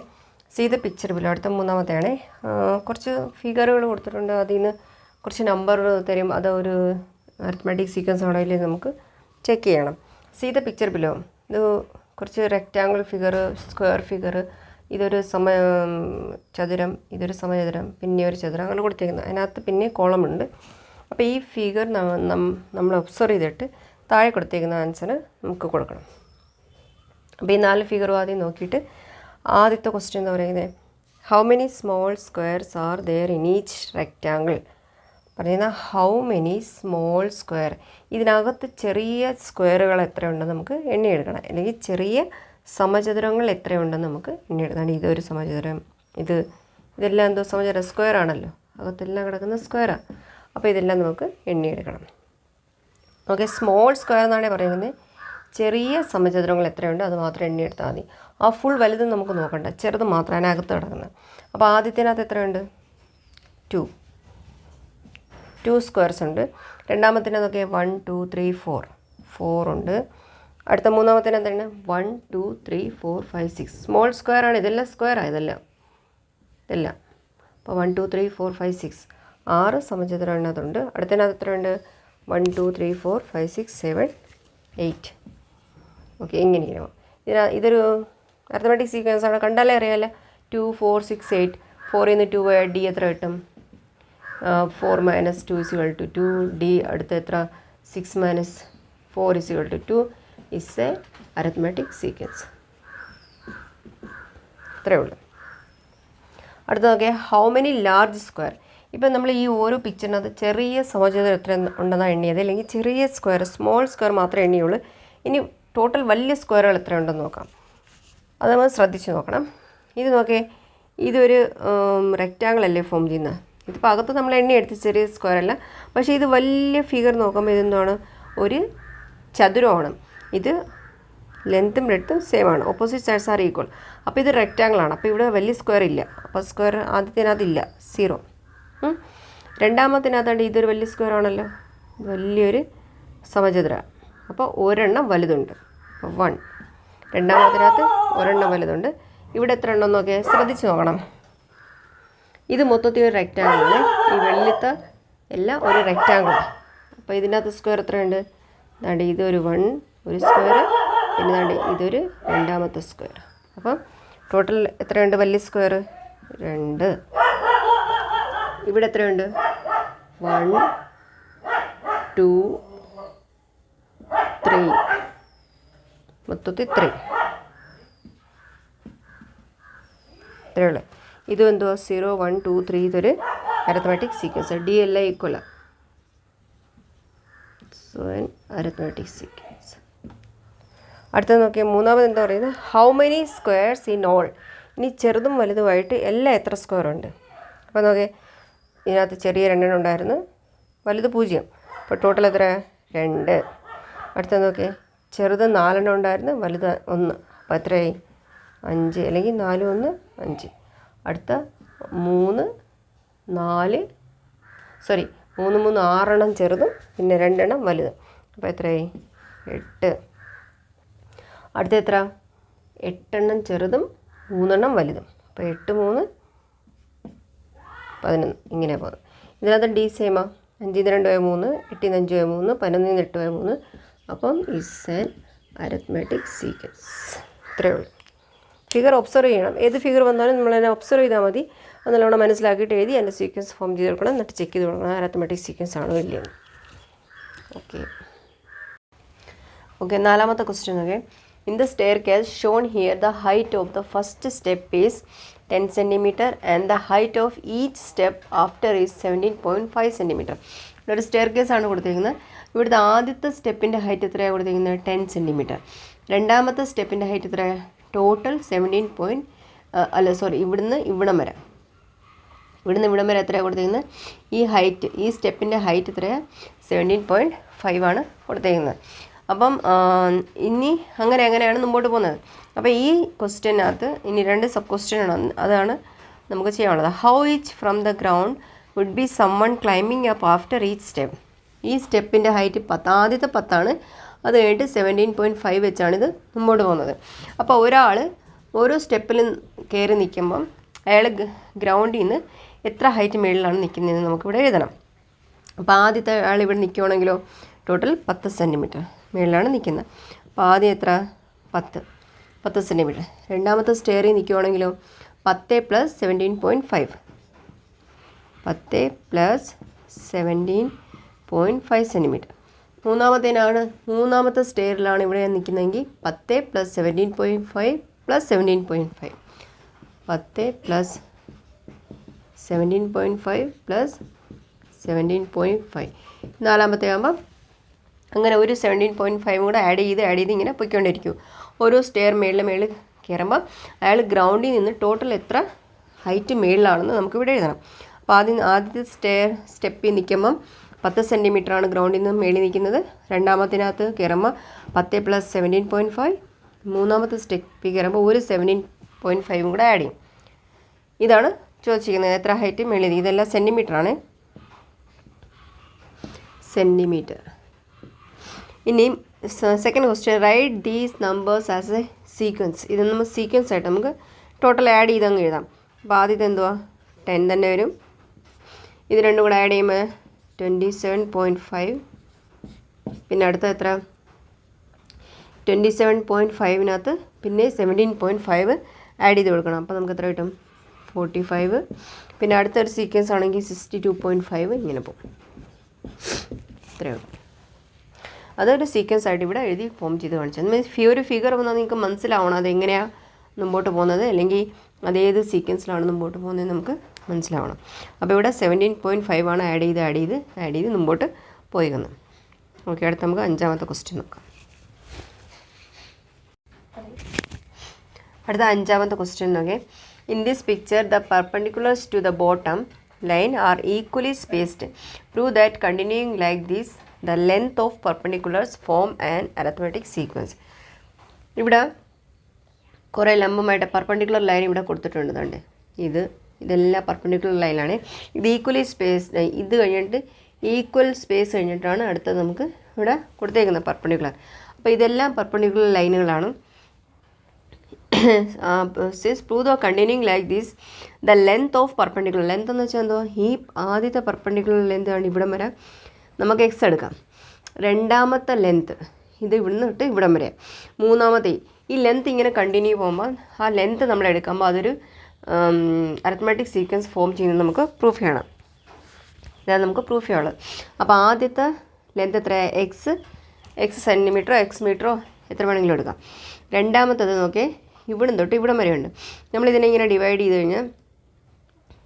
സീ ദ പിക്ചർ ബിലോ. അടുത്ത മൂന്നാമത്തെയാണേ. കുറച്ച് ഫിഗറുകൾ കൊടുത്തിട്ടുണ്ട്, അതിൽ നിന്ന് കുറച്ച് നമ്പർ തരും. അത് ഒരു അരിത്മെറ്റിക് സീക്വൻസ് ആണോ ഇല്ലേ നമുക്ക് ചെക്ക് ചെയ്യണം. See the picture below. ഇത് കുറച്ച് റെക്റ്റാങ്കിൾ ഫിഗർ, സ്ക്വയർ ഫിഗർ, ഇതൊരു ചതുരം, ഇതൊരു സമചതുരം, പിന്നെ ഒരു ചതുരം, അങ്ങനെ കൊടുത്തിരിക്കുന്നത്. അതിനകത്ത് പിന്നെ കോളമുണ്ട്. അപ്പോൾ ഈ ഫിഗർ നമ്മൾ ഒബ്സർവ് ചെയ്തിട്ട് താഴെ കൊടുത്തേക്കുന്ന ആൻസർ നമുക്ക് കൊടുക്കണം. അപ്പോൾ ഈ 4 ഫിഗറും ആദ്യം നോക്കിയിട്ട് ആദ്യത്തെ ക്വസ്റ്റ്യൻ എന്ന് പറയുന്നത് how many small squares are there in each rectangle. പറയുന്ന ഹൗ മെനി സ്മോൾ സ്ക്വയർ. ഇതിനകത്ത് ചെറിയ സ്ക്വയറുകൾ എത്രയുണ്ടെന്ന് നമുക്ക് എണ്ണിയെടുക്കണം, അല്ലെങ്കിൽ ചെറിയ സമചതുരങ്ങൾ എത്രയുണ്ടെന്ന് നമുക്ക് എണ്ണിയെടുക്കണം. ഇതൊരു സമചതുരം, ഇതെല്ലാം എന്തോ സമചതുരം, സ്ക്വയർ ആണല്ലോ, അകത്തെല്ലാം കിടക്കുന്ന സ്ക്വയറാണ്. അപ്പോൾ ഇതെല്ലാം നമുക്ക് എണ്ണിയെടുക്കണം. ഓക്കെ, സ്മോൾ സ്ക്വയർ എന്നാണ് പറയുന്നത്. ചെറിയ സമചതുരങ്ങൾ എത്രയുണ്ട് അത് മാത്രം എണ്ണിയെടുത്താൽ മതി. ആ ഫുൾ വലുത് നമുക്ക് നോക്കണ്ട, ചെറുത് മാത്രം അതിനകത്ത് കിടക്കുന്നത്. അപ്പോൾ ആദ്യത്തിനകത്ത് എത്രയുണ്ട്? 2 സ്ക്വയർസ് ഉണ്ട്. രണ്ടാമത്തിനകത്തൊക്കെ 1 2 3 4 ഉണ്ട്. അടുത്ത മൂന്നാമത്തിന് എന്താണ്? 1 2 3 4 5 6. സ്മോൾ സ്ക്വയർ ആണ്, ഇതെല്ലാം സ്ക്വയറാണ്, ഇതെല്ലാം. അപ്പോൾ 1 2 3 4 5 6 6 സമചതുരം അതിനകത്തുണ്ട്. അടുത്തതിനകത്ത് എത്രയുണ്ട്? 1 2 3 4 5 6 7 8. ഓക്കെ, ഇങ്ങനെ ഇതൊരു അരിത്മെറ്റിക് സീക്വൻസ് ആണ്, കണ്ടാലേ അറിയാമല്ലോ. 2 4 6 8. 4ൽ നിന്ന് 2 ഡി എത്ര കിട്ടും? 4 - 2 = 2. ഡി അടുത്ത എത്ര? 6 - 4 = 2 ഇസ് എ അരിത്മെറ്റിക് സീക്വൻസ്. ഇത്രയേ ഉള്ളൂ. അടുത്ത നോക്കിയാൽ ഹൗ മെനി ലാർജ് സ്ക്വയർ. ഇപ്പം നമ്മൾ ഈ ഓരോ പിക്ചറിനകത്ത് ചെറിയ സമചതുരം എത്ര ഉണ്ടെന്നാണ് എണ്ണിയത്, അല്ലെങ്കിൽ ചെറിയ സ്ക്വയർ, സ്മോൾ സ്ക്വയർ മാത്രമേ എണ്ണിയുള്ളൂ. ഇനി ടോട്ടൽ വലിയ സ്ക്വയറുകൾ എത്ര ഉണ്ടെന്ന് നോക്കാം. അത് നമ്മൾ ശ്രദ്ധിച്ച് നോക്കണം. ഇത് നോക്കിയേ, ഇതൊരു റെക്റ്റാങ്കിൾ അല്ലേ ഫോം ചെയ്യുന്നത്. ഇതിപ്പോൾ അകത്ത് നമ്മൾ എണ്ണിയെടുത്ത് ചെറിയ സ്ക്വയർ അല്ല, പക്ഷേ ഇത് വലിയ ഫിഗർ നോക്കുമ്പോൾ ഇതെന്താണ്? ഒരു ചതുരമാണ്. ഇത് ലെങ്ത്തും ബ്രെഡ്ത്തും സെയിം ആണ്, ഓപ്പോസിറ്റ് സൈഡ്സ് ആർ ഈക്വൽ. അപ്പോൾ ഇത് റെക്റ്റാങ്കിൾ ആണ്. അപ്പോൾ ഇവിടെ വലിയ സ്ക്വയർ ഇല്ല, അപ്പോൾ സ്ക്വയർ ആദ്യത്തിനകത്തില്ല, 0. രണ്ടാമത്തിനകത്താണ്ട് ഇതൊരു വലിയ സ്ക്വയർ ആണല്ലോ, വലിയൊരു സമചതുരം. അപ്പോൾ ഒരെണ്ണം വലുതുണ്ട്, 1. രണ്ടാമത്തിനകത്ത് ഒരെണ്ണം വലുതുണ്ട്. ഇവിടെ എത്ര എണ്ണം നോക്കിയാൽ ശ്രദ്ധിച്ച് നോക്കണം. ഇത് മൊത്തത്തിൽ ഒരു റെക്റ്റാങ്കിളാണ്. ഈ വെള്ളിത്തെ എല്ലാം ഒരു റെക്റ്റാങ്കിളാണ്. അപ്പോൾ ഇതിനകത്ത് സ്ക്വയർ എത്രയുണ്ട്? ദാണ്ട് ഇതൊരു 1 ഒരു സ്ക്വയർ, പിന്നെ ദാണ്ട് ഇതൊരു രണ്ടാമത്തെ സ്ക്വയർ. അപ്പം ടോട്ടൽ എത്രയുണ്ട് വലിയ സ്ക്വയർ? 2. ഇവിടെ എത്രയുണ്ട്? 1 2 3 മൊത്തത്തിൽ 3 ഇത്രയുള്ളൂ. ഇതും എന്തുവാ 0 1 2 3 ഇതൊരു അരിത്മെറ്റിക് സീക്വൻസ്. ഡി എല്ലാം ഈക്വലാണ്. So arithmetic sequence. അടുത്തത് നോക്കിയാൽ മൂന്നാമത് എന്താ പറയുന്നത്, how many squares in all. ഇനി ചെറുതും വലുതുമായിട്ട് എല്ലാം എത്ര സ്ക്വയർ ഉണ്ട്. അപ്പോൾ നോക്കിയേ, ഇതിനകത്ത് ചെറിയ 2 എണ്ണം ഉണ്ടായിരുന്നു, വലുത് 0. അപ്പോൾ ടോട്ടൽ എത്ര 2. അടുത്തത് നോക്കിയേ, ചെറുത് 4 എണ്ണം ഉണ്ടായിരുന്നു, വലുത് 1. അപ്പോൾ എത്രയായി 5, അല്ലെങ്കിൽ 4 1 5. അടുത്ത 3 4 3 3 6 എണ്ണം ചെറുതും പിന്നെ 2 എണ്ണം വലുത്. അപ്പോൾ എത്രയായി 8. അടുത്ത എത്ര 8 എണ്ണം ചെറുതും 3 എണ്ണം വലുതും. അപ്പോൾ 8 3 11 ഇങ്ങനെ പോകുന്നത്. ഇതിനകത്ത് ഡി സെയിമാ, 5 2 3 8 5 3 11 8 3. അപ്പം ഇസ് ആൻ അരിത്മെറ്റിക് സീക്വൻസ്. ഇത്രയേ ഉള്ളൂ. ഫിഗർ ഒബ്സർവ് ചെയ്യണം. ഏത് ഫിഗർ വന്നാലും നമ്മളതിനെ ഒബ്സർവ് ചെയ്താൽ മതി. അത് നല്ലോണം മനസ്സിലാക്കിയിട്ട് എഴുതി അതിൻ്റെ സീക്വൻസ് ഫോം ചെയ്ത് കൊടുക്കണം. എന്നിട്ട് ചെക്ക് ചെയ്ത് കൊടുക്കണം അരിത്മെറ്റിക് സീക്വൻസ് ആണോ ഇല്ലയെന്ന്. ഓക്കെ നാലാമത്തെ ക്വസ്റ്റ്യൻ നോക്കെ. In the staircase shown here, the height of the first step is 10 cm and the height of each step after is 17.5 cm. ഒരു സ്റ്റെയർകേസ് ആണ് കൊടുത്തിരിക്കുന്നത്. ഇവിടുത്തെ ആദ്യത്തെ സ്റ്റെപ്പിൻ്റെ ഹൈറ്റ് എത്രയാണ് കൊടുത്തിരിക്കുന്നത് 10 cm. രണ്ടാമത്തെ സ്റ്റെപ്പിൻ്റെ ഹൈറ്റ് എത്രയാണ് ടോട്ടൽ 17 ഇവിടുന്ന് ഇവിടം വരെ എത്രയാണ് കൊടുത്തിരിക്കുന്നത്. ഈ ഹൈറ്റ്, ഈ സ്റ്റെപ്പിൻ്റെ ഹൈറ്റ് എത്രയാണ് 17.5 ആണ് കൊടുത്തിരിക്കുന്നത്. അപ്പം ഇനി അങ്ങനെയാണ് മുമ്പോട്ട് പോകുന്നത്. അപ്പോൾ ഈ ക്വസ്റ്റ്യനകത്ത് ഇനി 2 സബ് ക്വസ്റ്റ്യനാണ്, അതാണ് നമുക്ക് ചെയ്യാനുള്ളത്. How each from the ground would be someone climbing up after each step. ഈ സ്റ്റെപ്പിൻ്റെ ഹൈറ്റ് 10, ആദ്യത്തെ 10 അത് കഴിഞ്ഞിട്ട് 17.5 വെച്ചാണിത് മുമ്പോട്ട് പോകുന്നത്. അപ്പോൾ ഒരാൾ ഓരോ സ്റ്റെപ്പിലും കയറി നിൽക്കുമ്പം അയാൾ ഗ്രൗണ്ടിൽ നിന്ന് എത്ര ഹൈറ്റ് മേളിലാണ് നിൽക്കുന്നതെന്ന് നമുക്കിവിടെ എഴുതണം. അപ്പോൾ ആദ്യത്തെ ആൾ ഇവിടെ നിൽക്കുകയാണെങ്കിലോ ടോട്ടൽ 10 സെൻറ്റിമീറ്റർ മേളിലാണ് നിൽക്കുന്നത്. അപ്പോൾ ആദ്യം എത്ര 10 സെൻറ്റിമീറ്റർ. രണ്ടാമത്തെ സ്റ്റെയറിൽ നിൽക്കുകയാണെങ്കിലോ 10 + 17.5 10 + 17.5 സെൻറ്റിമീറ്റർ. മൂന്നാമത്തെ സ്റ്റെയറിലാണ് ഇവിടെ നിൽക്കുന്നതെങ്കിൽ 10 + 17.5 + 17.5 10 + 17.5 + 17.5. നാലാമത്തെ ആകുമ്പം അങ്ങനെ ഒരു 17.5 കൂടെ ആഡ് ചെയ്ത് ഇങ്ങനെ പൊയ്ക്കൊണ്ടിരിക്കും. ഓരോ സ്റ്റെയർ മേളിൽ കയറുമ്പോൾ അയാൾ ഗ്രൗണ്ടിൽ നിന്ന് ടോട്ടൽ എത്ര ഹൈറ്റ് മേളിലാണെന്ന് നമുക്കിവിടെ എഴുതണം. അപ്പോൾ ആദ്യത്തെ സ്റ്റെപ്പിൽ നിൽക്കുമ്പം 10 സെൻറ്റിമീറ്ററാണ് ഗ്രൗണ്ടിൽ നിന്ന് മേളിൽ നിൽക്കുന്നത്. രണ്ടാമത്തിനകത്ത് കയറുമ്പോൾ 10 + 17.5. മൂന്നാമത്തെ സ്റ്റെപ്പിൽ കയറുമ്പോൾ ഒരു 17.5 കൂടെ ആഡ് ചെയ്യും. ഇതാണ് ചോദിച്ചിരിക്കുന്നത്, എത്ര ഹൈറ്റ് മേളിൽ. ഇതെല്ലാം സെൻറ്റിമീറ്ററാണ്, സെൻറ്റിമീറ്റർ. ഇനി second question, write these numbers as a sequence. ഇത് നമ്മൾ സീക്വൻസ് ആയിട്ട് നമുക്ക് ടോട്ടൽ ആഡ് ചെയ്തങ്ങ് എഴുതാം. അപ്പോൾ ആദ്യത്തെ എന്തുവാ 10 തന്നെ വരും. ഇത് രണ്ടും കൂടെ ആഡ് ചെയ്യുമ്പോൾ 27.5. പിന്നെ അടുത്ത എത്ര 27.5-നകത്ത് പിന്നെ 17.5 ആഡ് ചെയ്ത് കൊടുക്കണം. അപ്പോൾ നമുക്ക് എത്ര കിട്ടും 45. പിന്നെ അടുത്തൊരു സീക്വൻസ് ആണെങ്കിൽ 62.5 ഇങ്ങനെ പോകും. ഇത്രയേ ഉള്ളൂ. അതൊരു സീക്വൻസ് ആയിട്ട് ഇവിടെ എഴുതി ഫോം ചെയ്ത് കാണിച്ചത്. ഒരു ഫിഗർ വന്നാൽ നിങ്ങൾക്ക് മനസ്സിലാവണം അതെങ്ങനെയാണ് മുമ്പോട്ട് പോകുന്നത്, അല്ലെങ്കിൽ അതേത് സീക്വൻസിലാണ് മുമ്പോട്ട് പോകുന്നത് നമുക്ക് മനസ്സിലാവണം. അപ്പോൾ ഇവിടെ 17.5 ആണ് ആഡ് ചെയ്ത് മുമ്പോട്ട് പോയിരിക്കുന്നത്. ഓക്കെ, അടുത്ത് നമുക്ക് 5ാമത്തെ ക്വസ്റ്റ്യൻ നോക്കാം. അടുത്ത 5ാമത്തെ ക്വസ്റ്റ്യൻ നോക്കേ. In this picture the perpendiculars to the bottom line are equally spaced. Prove that continuing like this the length of perpendiculars form an arithmetic sequence. ഇവിടെ കുറേ ലംബമായിട്ട് പെർപെൻഡിക്കുലർ ലൈൻ ഇവിടെ കൊടുത്തിട്ടുണ്ട്. ഇതെല്ലാം പെർപെൻഡിക്കുലർ ലൈനാണ്. ഇത് ഈക്വലി സ്പേസ്, ഇത് കഴിഞ്ഞിട്ട് ഈക്വൽ സ്പേസ് കഴിഞ്ഞിട്ടാണ് അടുത്തത് നമുക്ക് ഇവിടെ കൊടുത്തേക്കുന്നത് പെർപെൻഡിക്കുലർ. അപ്പോൾ ഇതെല്ലാം പെർപെൻഡിക്കുലർ ലൈനുകളാണ്. Prove the continuing like this the length of perpendicular. Length എന്ന് വെച്ചാൽ എന്തോ, ഈ ആദ്യത്തെ പെർപെൻഡിക്കുലർ ലെങ്ത് ആണ് ഇവിടം വരെ നമുക്ക് എക്സ് എടുക്കാം. രണ്ടാമത്തെ ലെങ്ത്ത് ഇത് ഇവിടുന്ന് തൊട്ട് ഇവിടം വരെ. മൂന്നാമത്തെ ഈ ലെങ്ത്ത് ഇങ്ങനെ കണ്ടിന്യൂ പോകുമ്പോൾ ആ ലെങ്ത്ത് നമ്മൾ എടുക്കുമ്പോൾ അതൊരു അരിത്മെറ്റിക് സീക്വൻസ് ഫോം ചെയ്യുന്നത് നമുക്ക് പ്രൂഫ് ചെയ്യണം. ഇതാണ് നമുക്ക് പ്രൂഫ് ചെയ്യാനുള്ളത്. അപ്പോൾ ആദ്യത്തെ ലെന്ത് എത്രയാണ്? എക്സ് സെൻറ്റിമീറ്ററോ എക്സ് മീറ്ററോ എത്ര വേണമെങ്കിലും എടുക്കാം. രണ്ടാമത്തത് നോക്കിയേ, ഇവിടം തൊട്ട് ഇവിടം വരെയുണ്ട്. നമ്മളിതിനെ ഇങ്ങനെ ഡിവൈഡ് ചെയ്ത് കഴിഞ്ഞാൽ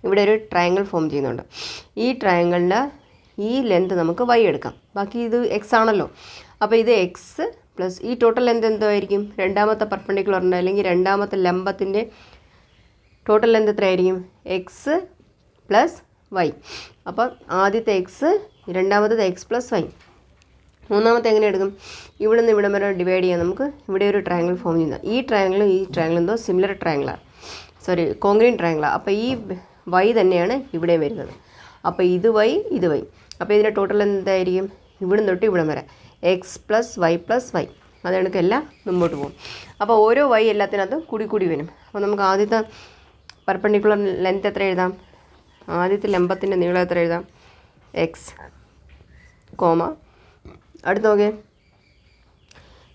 ഇവിടെ ഒരു ട്രയാങ്കിൾ ഫോം ചെയ്യുന്നുണ്ട്. ഈ ട്രയാങ്കിളിൻ്റെ ഈ ലെന്ത് നമുക്ക് y എടുക്കാം. ബാക്കി ഇത് എക്സ് ആണല്ലോ. അപ്പോൾ ഇത് എക്സ് പ്ലസ് ഈ ടോട്ടൽ ലെന്ത് എന്തായിരിക്കും? രണ്ടാമത്തെ പെർപെൻഡിക്കുലറിൻ്റെ അല്ലെങ്കിൽ രണ്ടാമത്തെ ലംബത്തിൻ്റെ ടോട്ടൽ ലെന്ത് എത്രയായിരിക്കും? X plus y. അപ്പം ആദ്യത്തെ എക്സ്, രണ്ടാമത്തത് എക്സ് പ്ലസ് വൈ. മൂന്നാമത്തെ എങ്ങനെ എടുക്കും? ഇവിടെ നിന്ന് ഇവിടം വരെ ഡിവൈഡ് ചെയ്യാൻ നമുക്ക് ഇവിടെ ഒരു ട്രയാങ്കിൾ ഫോം ചെയ്യുന്നത്. ഈ ട്രയാങ്കിൾ എന്തോ സിമിലർ ട്രയാങ്കിളാണ്, കോൺഗ്രീൻ ട്രയാങ്കിളാണ്. അപ്പോൾ ഈ വൈ തന്നെയാണ് ഇവിടെ വരുന്നത്. അപ്പോൾ ഇത് വൈ, ഇത് വൈ. അപ്പോൾ ഇതിൻ്റെ ടോട്ടൽ എന്തായിരിക്കും? ഇവിടം തൊട്ട് ഇവിടം വരെ എക്സ് പ്ലസ് വൈ. അത് കണക്കെല്ലാം മുമ്പോട്ട് പോകും. അപ്പോൾ ഓരോ വൈ എല്ലാത്തിനകത്തും കൂടി വരും. അപ്പോൾ നമുക്ക് ആദ്യത്തെ പെർപെൻഡിക്കുലർ ലെങ്ത് എത്ര എഴുതാം? ആദ്യത്തെ ലംബത്തിൻ്റെ നീളം എത്ര എഴുതാം? X comma. അടുത്ത് നോക്കേ,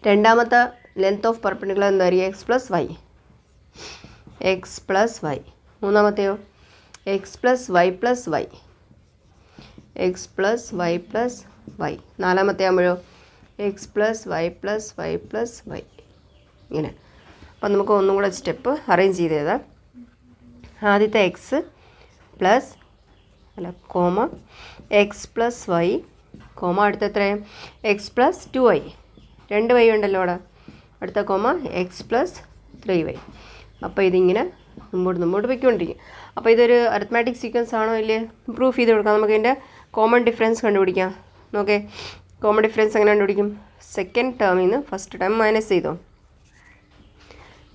രണ്ടാമത്തെ ലെങ്ത് ഓഫ് പെർപെൻഡിക്കുലർ എന്തായിരിക്കും? X plus Y. മൂന്നാമത്തെയോ? X plus Y. നാലാമത്തെ ആകുമ്പോഴോ? X plus Y. ഇങ്ങനെ. അപ്പം നമുക്ക് ഒന്നും കൂടെ സ്റ്റെപ്പ് അറേഞ്ച് ചെയ്ത് എഴുതാം. ആദ്യത്തെ x plus comma x plus y comma. അടുത്ത എത്രയാണ്? X plus 2y. 2y ഉണ്ടല്ലോ അവിടെ. അടുത്ത കോമ എക്സ് പ്ലസ് 3y. അപ്പോൾ ഇതിങ്ങനെ മുമ്പോട്ട് പോയിക്കൊണ്ടിരിക്കും. അപ്പോൾ ഇതൊരു അരിത്മാറ്റിക് സീക്വൻസ് ആണോ ഇല്ലേ? പ്രൂഫ് ചെയ്ത് കൊടുക്കാം. നമുക്ക് ഇതിൻ്റെ കോമൺ ഡിഫറൻസ് കണ്ടുപിടിക്കാം. നോക്കേ, കോമൺ ഡിഫറൻസ് എങ്ങനെ കണ്ടുപിടിക്കും? സെക്കൻഡ് ടേമിൽ നിന്ന് ഫസ്റ്റ് ടേം മൈനസ് ചെയ്തോ.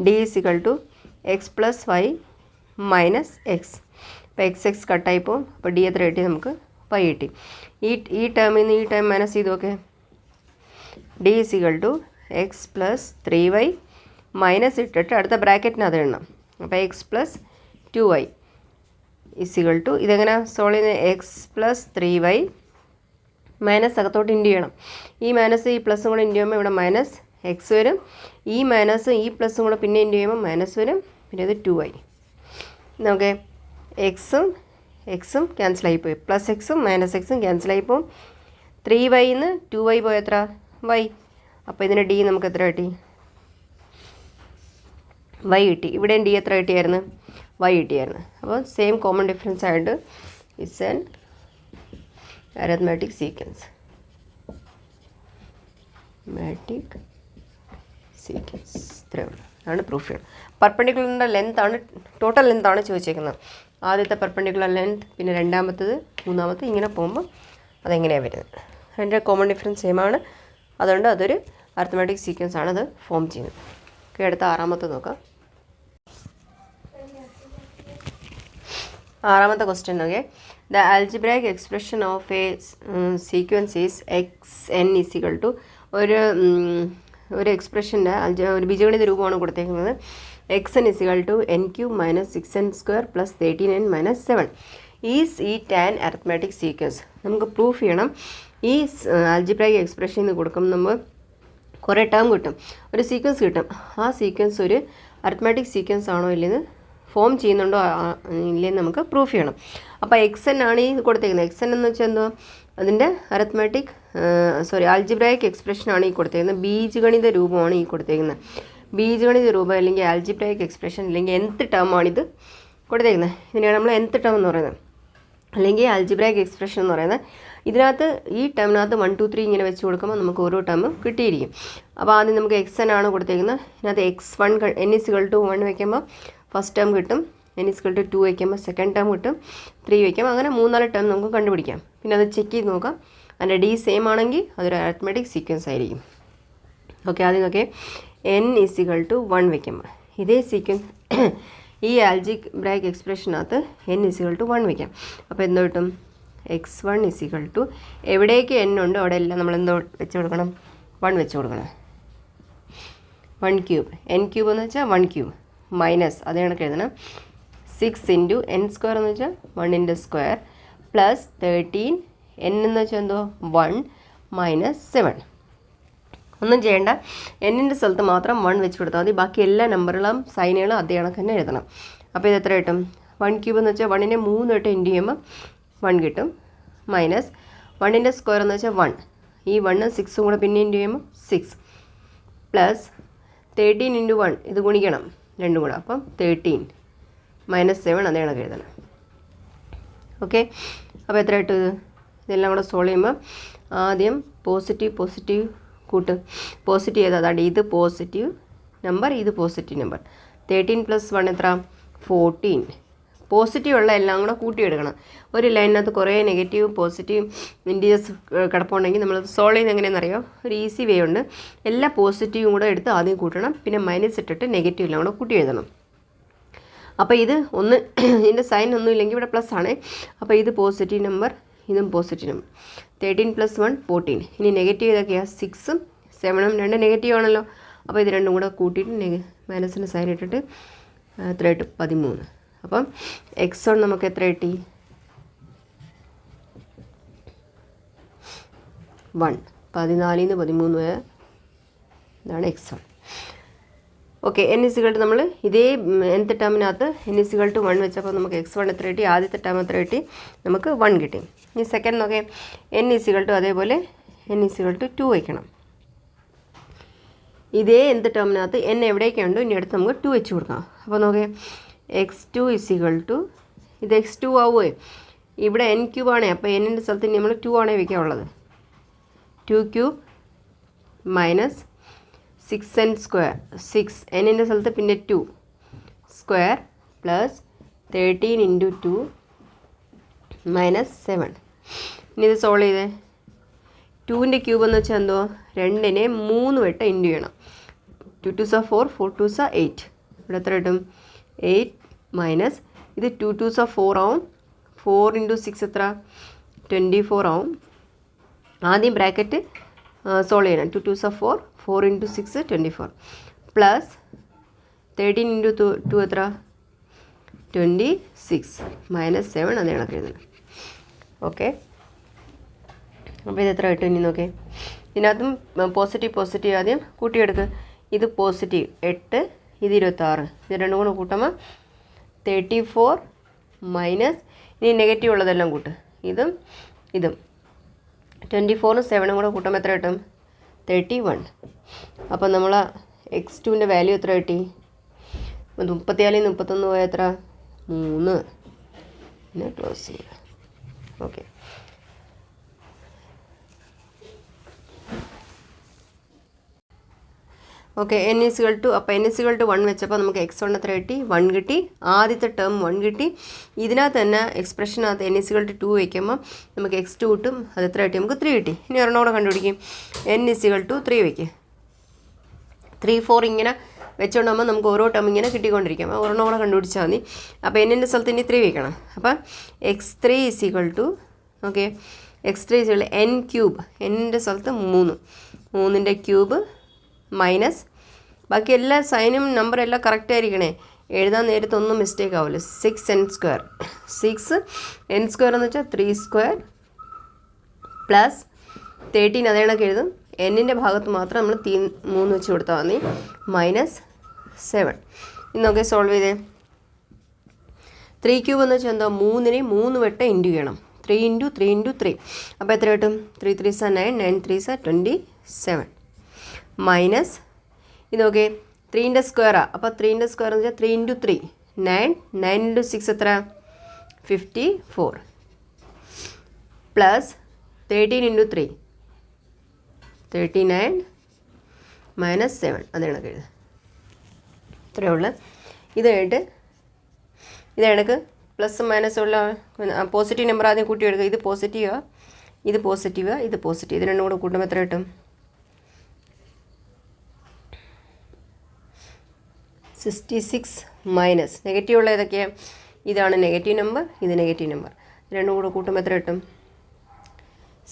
D equal to x plus y minus x. അപ്പോൾ എക്സ് കട്ടായിപ്പോൾ അപ്പോൾ ഡി എത്ര കിട്ടി? നമുക്ക് വൈ കിട്ടി. ഈ ടേമിൽ നിന്ന് ഈ ടേം മൈനസ് ചെയ്ത് നോക്കേ. D equal to x plus 3y minus ഇട്ടിട്ട് അടുത്ത ബ്രാക്കറ്റിനകത്ത് എണ്ണണം. അപ്പോൾ x plus 2y equal to ഇതെങ്ങനെ സോൾവ് ചെയ്യുന്നത്? എക്സ് പ്ലസ് 3y മൈനസ് അകത്തോട്ട് ഇൻറ്റു ചെയ്യണം. ഈ മൈനസ് ഈ പ്ലസും കൂടെ ഇൻറ്റു ചെയ്യുമ്പോൾ ഇവിടെ മൈനസ് എക്സ് വരും. ഈ മൈനസ് ഈ പ്ലസും കൂടെ പിന്നെ ഇൻറ്റു ചെയ്യുമ്പോൾ മൈനസ് വരും. പിന്നെ ഇത് 2y. നമുക്ക് എക്സും ക്യാൻസലായിപ്പോയി. പ്ലസ് എക്സും മൈനസ് എക്സും ക്യാൻസലായിപ്പോവും. 3y നിന്ന് 2y പോയ എത്ര? y. അപ്പോൾ ഇതിന് ഡി നമുക്ക് എത്ര കിട്ടി? y കിട്ടി. ഇവിടെയും ഡി എത്ര കിട്ടിയായിരുന്നു? y കിട്ടിയായിരുന്നു. അപ്പോൾ സെയിം കോമൺ ഡിഫറൻസ് ആയിട്ട് ഇറ്റ്സ് ആൻ അരിത്മാറ്റിക് സീക്വൻസ്. ഇത്രയേ ഉള്ളൂ. അതാണ് പ്രൂഫ് ചെയ്യുന്നത്. പെർപെൻഡിക്കുലറിൻ്റെ ലെങ്താണ്, ടോട്ടൽ ലെങ്താണ് ചോദിച്ചേക്കുന്നത്. ആദ്യത്തെ പെർപെൻഡിക്കുലർ ലെങ്ത്, പിന്നെ രണ്ടാമത്തത്, മൂന്നാമത്തെ, ഇങ്ങനെ പോകുമ്പോൾ അതെങ്ങനെയാണ് വരുന്നത്. അതിൻ്റെ കോമൺ ഡിഫറൻസ് സെയിമാണ്. അതുകൊണ്ട് അതൊരു അരിത്മാറ്റിക് സീക്വൻസ് ആണ് അത് ഫോം ചെയ്യുന്നത്. ഓക്കെ, അടുത്ത ആറാമത്തെ നോക്കാം. ആറാമത്തെ ക്വസ്റ്റ്യൻ നോക്കിയേ. The algebraic expression of a sequence is xn equal to ഒരു എക്സ്പ്രഷൻ്റെ ഒരു ബീജഗണിത രൂപമാണ് കൊടുത്തേക്കുന്നത്. xn equal to n³ minus 6n² plus 13n minus 7 is it an arithmetic sequence. നമുക്ക് പ്രൂഫ് ചെയ്യണം. ഈ ആൽജിബ്രൈക് എക്സ്പ്രഷൻ എന്ന് കൊടുക്കുമ്പോൾ നമ്മൾ കുറേ ടേം കിട്ടും, ഒരു സീക്വൻസ് കിട്ടും. ആ സീക്വൻസ് ഒരു അരിത്മാറ്റിക് സീക്വൻസ് ആണോ ഇല്ലെന്ന് ഫോം ചെയ്യുന്നുണ്ടോ ഇല്ലെന്ന് നമുക്ക് പ്രൂഫ് ചെയ്യണം. അപ്പോൾ xn ആണ് ഈ കൊടുത്തേക്കുന്നത്. xn എന്ന് വെച്ചാൽ എന്തോ അതിൻ്റെ അരിത്മാറ്റിക് ആൽജിബ്രൈക് എക്സ്പ്രഷനാണ് ഈ കൊടുത്തേക്കുന്നത്. ബീജഗണിത രൂപമാണ് ഈ കൊടുത്തേക്കുന്നത്. ബീജഗണിത രൂപം അല്ലെങ്കിൽ ആൽജിബ്രൈക് എക്സ്പ്രഷൻ അല്ലെങ്കിൽ nth ടേമാണിത് കൊടുത്തേക്കുന്നത്. ഇതിനെയാണ് നമ്മൾ nth ടേം എന്ന് പറയുന്നത്, അല്ലെങ്കിൽ ആൽജിബ്രൈക് എക്സ്പ്രഷൻ എന്ന് പറയുന്നത്. ഇതിനകത്ത് ഈ ടേമിനകത്ത് 1 2 3 ഇങ്ങനെ വെച്ച് കൊടുക്കുമ്പോൾ നമുക്ക് ഓരോ ടേമും കിട്ടിയിരിക്കും. അപ്പോൾ ആദ്യം നമുക്ക് xn ആണ് കൊടുത്തേക്കുന്നത്. ഇതിനകത്ത് x1 n=1 വയ്ക്കുമ്പോൾ ഫസ്റ്റ് ടേം കിട്ടും, n=2 വയ്ക്കുമ്പോൾ സെക്കൻഡ് ടേം കിട്ടും, 3 വയ്ക്കുമ്പോൾ അങ്ങനെ 3-4 ടേം നമുക്ക് കണ്ടുപിടിക്കാം. പിന്നെ അത് ചെക്ക് ചെയ്ത് നോക്കാം. അതിൻ്റെ ഡി സെയിം ആണെങ്കിൽ അതൊരു അരിത്മാറ്റിക് സീക്വൻസ് ആയിരിക്കും. ഓക്കെ, ആദ്യം നോക്കിയേ. n=1 വയ്ക്കുമ്പോൾ ഇതേ സീക്വൻസ് ഈ ആൽജിബ്രൈക് എക്സ്പ്രഷനകത്ത് n=1 വയ്ക്കാം. അപ്പോൾ എന്തോ കിട്ടും? x1 = എവിടേക്ക് n ഉണ്ട് അവിടെ എല്ലാം നമ്മൾ എന്തോ വെച്ച് കൊടുക്കണം? 1 വെച്ച് കൊടുക്കണം. 1³ n³ എന്ന് വെച്ചാൽ 1³ മൈനസ് അതേ കണക്ക് എഴുതണം 6 × n² എന്ന് വെച്ചാൽ 1 × സ്ക്വയർ പ്ലസ് 13 n എന്ന് വെച്ചാൽ എന്തോ 1 മൈനസ് 7. ഒന്നും ചെയ്യേണ്ട, എന്നിൻ്റെ സ്ഥലത്ത് മാത്രം 1 വെച്ച് കൊടുത്താൽ മതി. ബാക്കി എല്ലാ നമ്പറുകളും സൈനുകളും അതേ കണക്ക് തന്നെ എഴുതണം. അപ്പോൾ ഇത് എത്ര കിട്ടും? 1³ എന്ന് വെച്ചാൽ 1നെ 3 വട്ടം ഇൻറ്റു ചെയ്യുമ്പോൾ 1 കിട്ടും. മൈനസ് 1ൻ്റെ സ്ക്വയർ എന്ന് വെച്ചാൽ 1, ഈ 1 6 കൂടെ പിന്നെ ഇൻറ്റു ചെയ്യുമ്പോൾ 6 പ്ലസ് 13 ഇൻറ്റു 1 ഇത് ഗുണിക്കണം രണ്ടും കൂടെ, അപ്പം 13 മൈനസ് 7 അതേ കണക്ക് എഴുതണം. ഓക്കെ, അപ്പോൾ എത്ര ഇട്ടു? ഇതെല്ലാം കൂടെ സോൾവ് ചെയ്യുമ്പോൾ ആദ്യം പോസിറ്റീവ് കൂട്ട്, പോസിറ്റീവ് ചെയ്താൽ അതാണ്ട് ഇത് പോസിറ്റീവ് നമ്പർ, ഇത് പോസിറ്റീവ് നമ്പർ. 13 + 1 എത്ര? 14. പോസിറ്റീവ് ഉള്ള എല്ലാം കൂടെ കൂട്ടിയെടുക്കണം. ഒരു ലൈനിനകത്ത് കുറേ നെഗറ്റീവ് പോസിറ്റീവ് ഇൻറ്റീജേഴ്സ് കിടപ്പുണ്ടെങ്കിൽ നമ്മൾ സോൾവ് ചെയ്യുന്നത് എങ്ങനെയാണെന്നറിയോ? ഒരു ഈസി വേ ഉണ്ട്. എല്ലാ പോസിറ്റീവും കൂടെ എടുത്ത് ആദ്യം കൂട്ടണം, പിന്നെ മൈനസ് ഇട്ടിട്ട് നെഗറ്റീവ് എല്ലാം കൂടെ കൂട്ടി എഴുതണം. അപ്പോൾ ഇത് ഒന്ന് ഇതിൻ്റെ സൈൻ ഒന്നും ഇല്ലെങ്കിൽ ഇവിടെ പ്ലസ് ആണ്. അപ്പോൾ ഇത് പോസിറ്റീവ് നമ്പർ, ഇതും പോസിറ്റീവ് നമ്പർ. 13 + 1 14. ഇനി നെഗറ്റീവ് ഏതൊക്കെയാണ്? 6ഉം 7ഉം രണ്ട് നെഗറ്റീവ് ആണല്ലോ. അപ്പോൾ ഇത് രണ്ടും കൂടെ കൂട്ടിയിട്ട് മൈനസിൻ്റെ സൈൻ ഇട്ടിട്ട് എത്ര കിട്ടും? 13. അപ്പം x1 നമുക്ക് എത്ര കിട്ടി? 1. 14 നിന്ന് 13 വരെ ഇതാണ് x1. ഓക്കെ, n = നമ്മൾ ഇതേ nth ടേമിനകത്ത് n = 1 വെച്ചപ്പോൾ നമുക്ക് x1 എത്ര കിട്ടി? ആദ്യത്തെ ടേം എത്ര കിട്ടി? നമുക്ക് 1 കിട്ടി. ഇനി സെക്കൻഡ് നോക്കേ, n = അതേപോലെ n = 2 വയ്ക്കണം. ഇതേ nth ടേമിനകത്ത് n എവിടേക്കുണ്ടോ ഇനി അടുത്ത് നമുക്ക് 2 വെച്ച് കൊടുക്കാം. അപ്പോൾ നോക്കേ, x2 = ഇത് x2 ആവുമേ, ഇവിടെ n³ ആണേ, അപ്പോൾ n-ൻ്റെ സ്ഥലത്ത് ഇനി നമ്മൾ 2 ആണേ വയ്ക്കാനുള്ളത്. 2³ മൈനസ് 6n², 6 n-ൻ്റെ സ്ഥലത്ത് പിന്നെ 2 സ്ക്വയർ പ്ലസ് 13 × 2 മൈനസ് 7. ഇനി ഇത് സോൾവ് ചെയ്തേ. 2ൻ്റെ ക്യൂബ് എന്ന് വെച്ചാൽ എന്തോ? 2നെ 3 വട്ടം ഇൻറ്റു ചെയ്യണം. 2 2s are 4, 4 2s are 8. ഇവിടെ എത്ര കിട്ടും? 8 മൈനസ് ഇത് 2 2s are 4 ആവും. 4 × 6 എത്ര? 24 ആവും. ആദ്യം ബ്രാക്കറ്റ് സോൾവ് ചെയ്യണം. 2 2s are 4, 4 × 6 24 പ്ലസ് 13 × 2 എത്ര? 26 മൈനസ് 7 അതേ കണക്ക് എഴുതണം. ഓക്കെ, അപ്പോൾ ഇത് എത്ര കിട്ടും? ഇനി നോക്കേ, ഇതിനകത്തും പോസിറ്റീവ് ആദ്യം കൂട്ടിയെടുക്കുക. ഇത് പോസിറ്റീവ് 8, ഇത് 26, ഇത് രണ്ടും കൂടെ കൂട്ടുമ്പോൾ 34 മൈനസ് ഇനി നെഗറ്റീവ് ഉള്ളതെല്ലാം കൂട്ട്, ഇതും 24ഉം 7ഉം കൂടെ കൂട്ടുമ്പോൾ എത്ര കിട്ടും? 31. അപ്പോൾ നമ്മൾ x2ൻ്റെ വാല്യൂ എത്ര കിട്ടി? 34 ൽ 31 പോയാൽ എത്ര? 3. പിന്നെ ക്ലോസ് ചെയ്യുക. ഓക്കെ, ഓക്കെ, n = അപ്പോൾ n = 1 വെച്ചപ്പോൾ നമുക്ക് x1 എത്ര കിട്ടി? 1 കിട്ടി. ആദ്യത്തെ ടേം 1 കിട്ടി. ഇതിനകത്ത് തന്നെ എക്സ്പ്രഷനകത്ത് n = 2 വയ്ക്കുമ്പോൾ നമുക്ക് x2 കിട്ടും. അത് എത്ര കിട്ടി? നമുക്ക് 3 കിട്ടി. ഇനി ഒരെണ്ണം കൂടെ കണ്ടുപിടിക്കും. n = 3 വയ്ക്കുക. 3 4 ഇങ്ങനെ വെച്ചുകൊണ്ടാകുമ്പോൾ നമുക്ക് ഓരോ ടേം ഇങ്ങനെ കിട്ടിക്കൊണ്ടിരിക്കും. ഒരെണ്ണം കൂടെ കണ്ടുപിടിച്ചാൽ മതി. അപ്പോൾ n-ൻ്റെ സ്ഥലത്ത് ഇനി 3 വയ്ക്കണം. അപ്പം x3 = ഓക്കെ, x3 = n³ n-ൻ്റെ സ്ഥലത്ത് 3, 3ൻ്റെ ക്യൂബ് മൈനസ് ബാക്കി എല്ലാ സൈനും നമ്പറും എല്ലാം കറക്റ്റ് ആയിരിക്കണേ. എഴുതാൻ നേരത്തെ ഒന്നും മിസ്റ്റേക്ക് ആവില്ല. 6n², 6n² എന്ന് വെച്ചാൽ 3² പ്ലസ് 13 അതേ കണക്ക് എഴുതും. n-ൻ്റെ ഭാഗത്ത് മാത്രം നമ്മൾ 3 വെച്ച് കൊടുത്താൽ മതി. മൈനസ് 7. ഇന്ന് നോക്കി സോൾവ് ചെയ്തേ. 3³ എന്ന് വെച്ചാൽ എന്താ? 3നെ 3 വട്ടം ഇൻറ്റു ചെയ്യണം. 3 × 3 × 3. അപ്പോൾ എത്ര കിട്ടും? 3 3s are 9, 9 3s are 27 minus ഇത് നോക്കേ, 3ൻ്റെ സ്ക്വയറാണ്. അപ്പോൾ 3ൻ്റെ സ്ക്വയർ എന്ന് വെച്ചാൽ 3 × 3 9, 9 × 6 എത്ര? 54 പ്ലസ് 13 × 3 39 മൈനസ് 7 അത് കണക്ക് എഴുതുക. ഇത്രയേ ഉള്ളൂ. ഇത് കണക്ക് പ്ലസ് മൈനസ് ഉള്ള പോസിറ്റീവ് നമ്പർ ആദ്യം കൂട്ടിയെടുക്കുക. ഇത് പോസിറ്റീവാണ്, ഇത് പോസിറ്റീവ്, ഇത് രണ്ടും കൂടെ കൂട്ടുമ്പോൾ എത്ര കിട്ടും? 66 മൈനസ് നെഗറ്റീവ് ഉള്ള ഏതൊക്കെയാണ്? ഇതാണ് നെഗറ്റീവ് നമ്പർ, ഇത് നെഗറ്റീവ് നമ്പർ. രണ്ടും കൂടെ കൂട്ടുമ്പോൾ എത്ര കിട്ടും?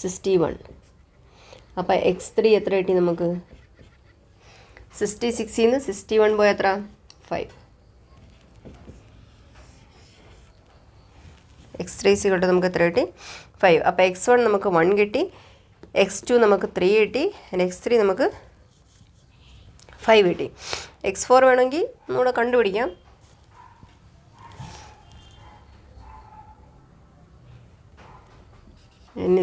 61. അപ്പോൾ x3 എത്ര കിട്ടി നമുക്ക്? 66 നിന്ന് 61 പോയ എത്ര? 5. x3 = നമുക്ക് എത്ര കിട്ടി? 5. അപ്പോൾ x1 നമുക്ക് 1 കിട്ടി, x2 നമുക്ക് 3 കിട്ടി, x3 നമുക്ക് 5 കിട്ടി. x4 വേണമെങ്കിൽ നമ്മുടെ കണ്ടുപിടിക്കാം. n =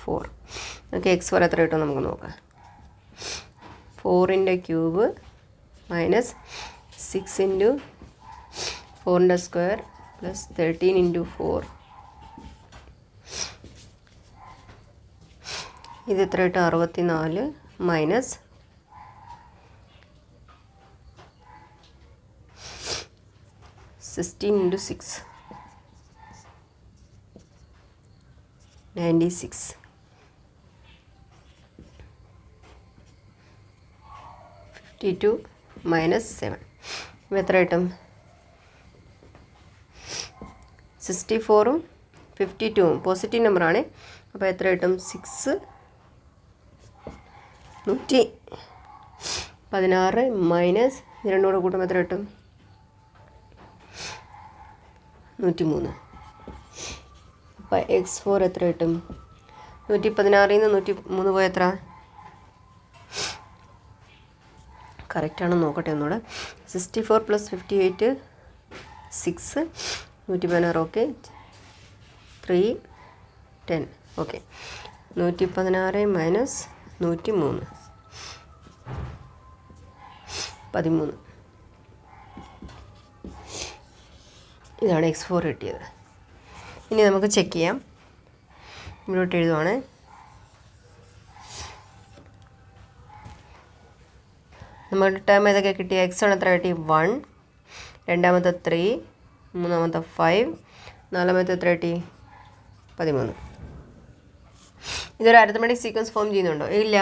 4. നമുക്ക് x4 എത്ര കിട്ടും നമുക്ക് നോക്കാം. 4 × ക്യൂബ് മൈനസ് 6 × 4 സ്ക്വയർ പ്ലസ് 13 × 4. ഇത് എത്ര കിട്ടും? 64 മൈനസ് 16 × 6 96 52 മൈനസ് 7. ഇപ്പം എത്ര കിട്ടും? 64ഉം 52ഉം പോസിറ്റീവ് നമ്പറാണ്. അപ്പോൾ എത്ര കിട്ടും? 6 116 മൈനസ് 2 കൂടെ കൂട്ടുമ്പോൾ എത്ര കിട്ടും? 103. അപ്പോൾ x4 എത്ര കിട്ടും? 116ൽ നിന്ന് 103 പോയ എത്ര? കറക്റ്റാണെന്ന് നോക്കട്ടെ ഒന്നുകൂടെ. 64 + 58 6 116 ഓക്കെ 3 10 ഓക്കെ 116 മൈനസ് 103 13. ഇതാണ് x4 കിട്ടിയത്. ഇനി നമുക്ക് ചെക്ക് ചെയ്യാം. ഇവിടോട്ട് എഴുതുവാണ്. നമ്മുടെ ടേം ഏതൊക്കെ കിട്ടി? x1 എത്ര കിട്ടി? 1, രണ്ടാമത്തെ 3, മൂന്നാമത്തെ 5, നാലാമത്തെ എത്ര കിട്ടി? 13. ഇതൊരു അരിത്മെറ്റിക് സീക്വൻസ് ഫോം ചെയ്യുന്നുണ്ടോ? ഇല്ല.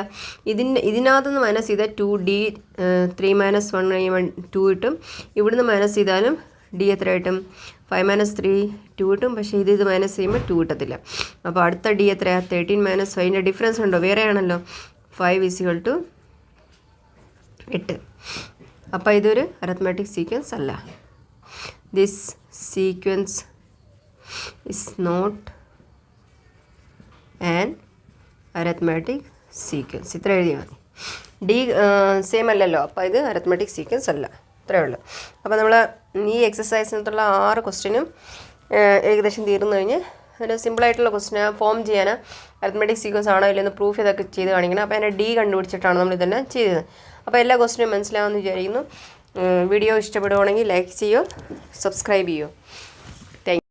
ഇതിനകത്തുനിന്ന് മൈനസ് ചെയ്താൽ 2d 3 - 1 2 കിട്ടും. ഇവിടുന്ന് മൈനസ് ചെയ്താലും d എത്ര കിട്ടും? 5 - 3 2 കിട്ടും. പക്ഷേ ഇത് മൈനസ് ചെയ്യുമ്പോൾ 2 കിട്ടത്തില്ല. അപ്പോൾ അടുത്ത d എത്രയാണ്? 13 - 5ൻ്റെ ഡിഫറൻസ് ഉണ്ടോ? വേറെ ആണല്ലോ. 5 = 8. അപ്പോൾ ഇതൊരു അരിത്മെറ്റിക് സീക്വൻസ് അല്ല. This sequence is not an arithmetic sequence. ഇത്ര എഴുതിയാൽ മതി. ഡി സെയിം അല്ലല്ലോ. അപ്പോൾ ഇത് അരിത്മെറ്റിക് സീക്വൻസ് അല്ല. ഇത്രയേ ഉള്ളൂ. അപ്പോൾ നമ്മൾ ഈ എക്സസൈസിനകത്തുള്ള 6 ക്വസ്റ്റ്യനും ഏകദേശം തീർന്നു കഴിഞ്ഞ് ഒരു സിമ്പിളായിട്ടുള്ള ക്വസ്റ്റ്യൻ ഫോം ചെയ്യാൻ അരിത്മെറ്റിക് സീക്വൻസ് ആണോ ഇല്ലെന്ന് പ്രൂഫ് ഇതൊക്കെ ചെയ്ത് കാണിക്കണം. അപ്പോൾ അതിൻ്റെ ഡി കണ്ടുപിടിച്ചിട്ടാണ് നമ്മൾ ഇതെല്ലാം ചെയ്തത്. അപ്പോൾ എല്ലാ ക്വസ്റ്റ്യനും മനസ്സിലാവുമെന്ന് വിചാരിക്കുന്നു. വീഡിയോ ഇഷ്ടപ്പെടുവാണെങ്കിൽ ലൈക്ക് ചെയ്യുമോ, സബ്സ്ക്രൈബ് ചെയ്യുമോ.